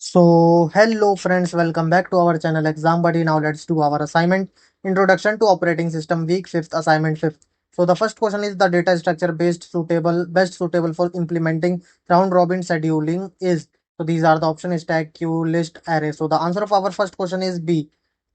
Hello friends, welcome back to our channel Exam Buddy. Now let's do our assignment. Introduction to Operating System Week 5th Assignment 5th. So the first question is the data structure best suitable for implementing round robin scheduling is. So these are the options: stack, queue, list, array. So the answer of our first question is B,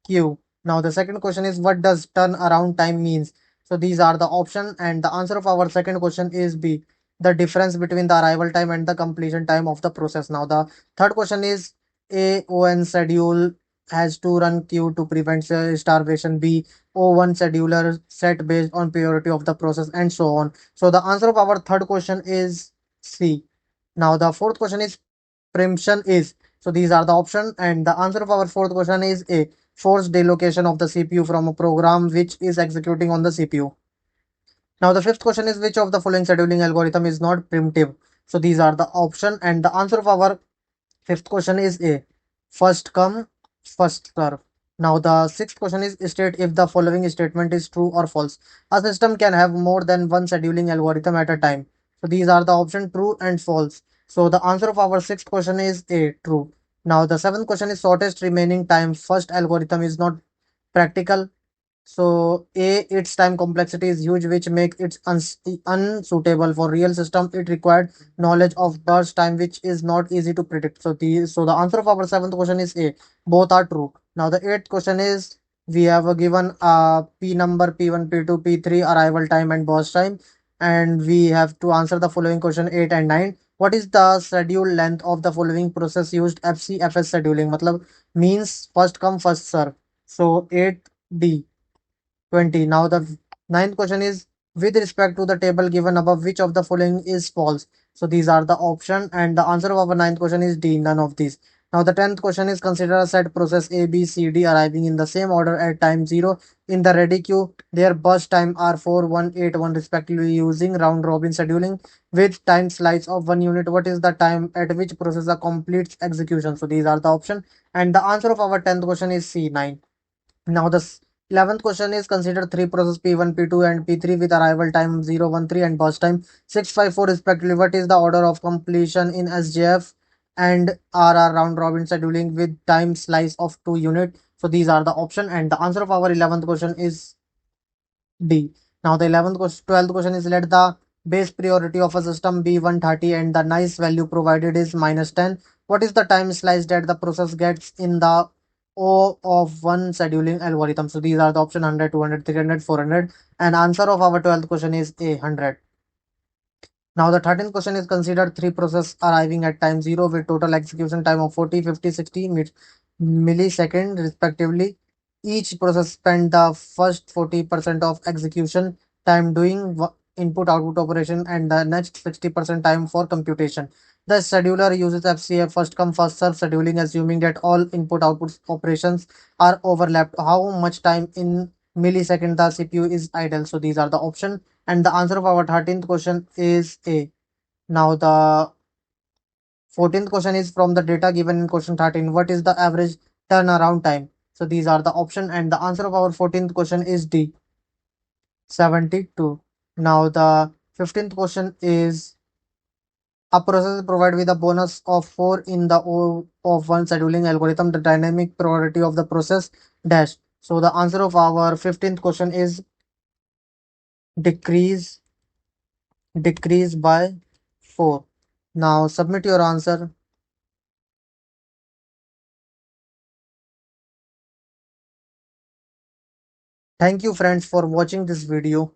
queue. Now the second question is what does turnaround time means? So these are the option and the answer of our second question is B, the difference between the arrival time and the completion time of the process. Now the third question is A, ON schedule has to run queue to prevent starvation. B, O1 scheduler set based on priority of the process and so on. So the answer of our third question is C. Now the fourth question is preemption is. So these are the option and the answer of our fourth question is A, forced delocation of the CPU from a program which is executing on the CPU. Now the fifth question is which of the following scheduling algorithm is not primitive? So these are the option and the answer of our fifth question is A, first come, first serve. Now the sixth question is state if the following statement is true or false. A system can have more than one scheduling algorithm at a time. So these are the option true and false. So the answer of our sixth question is A, true. Now the seventh question is shortest remaining time first algorithm is not practical. So A, its time complexity is huge, which make it unsuitable for real system. It required knowledge of burst time, which is not easy to predict. So the answer of our seventh question is A. Both are true. Now the eighth question is we have given P number P1, P2, P3 arrival time and burst time, and we have to answer the following question 8 and 9. What is the schedule length of the following process used FCFS scheduling? मतलब means first come first serve. So 8D. 20. Now the ninth question is with respect to the table given above, which of the following is false? So these are the option and the answer of our ninth question is D, none of these. Now the 10th question is consider a set process A, B, C, D arriving in the same order at time 0 in the ready queue. Their burst time are 4, 1, 8, 1 respectively using round robin scheduling with time slice of 1 unit. What is the time at which processor completes execution? So these are the option and the answer of our 10th question is C, 9. Now the 11th question is consider three process P1, P2 and P3 with arrival time 013 and burst time 654 respectively. What is the order of completion in SJF and RR round robin scheduling with time slice of 2 unit? So these are the option and the answer of our 11th question is D. Now the 11th question, 12th question is let the base priority of a system be 130 and the nice value provided is -10. What is the time slice that the process gets in the O of one scheduling algorithm? So these are the option 100, 200, 300, 400 and answer of our 12th question is A, 100. Now the 13th question is consider three process arriving at time 0 with total execution time of 40, 50, 60 millisecond respectively. Each process spend the first 40% of execution time doing input output operation and the next 60% time for computation. The scheduler uses FCA first come first serve scheduling assuming that all input output operations are overlapped. How much time in millisecond the CPU is idle? So these are the option and the answer of our 13th question is A. Now the 14th question is from the data given in question 13. What is the average turnaround time? So these are the option and the answer of our 14th question is D, 72. Now the 15th question is a process provided with a bonus of 4 in the O of one scheduling algorithm, the dynamic priority of the process dash. So the answer of our 15th question is decrease decrease by 4. Now submit your answer. Thank you friends for watching this video.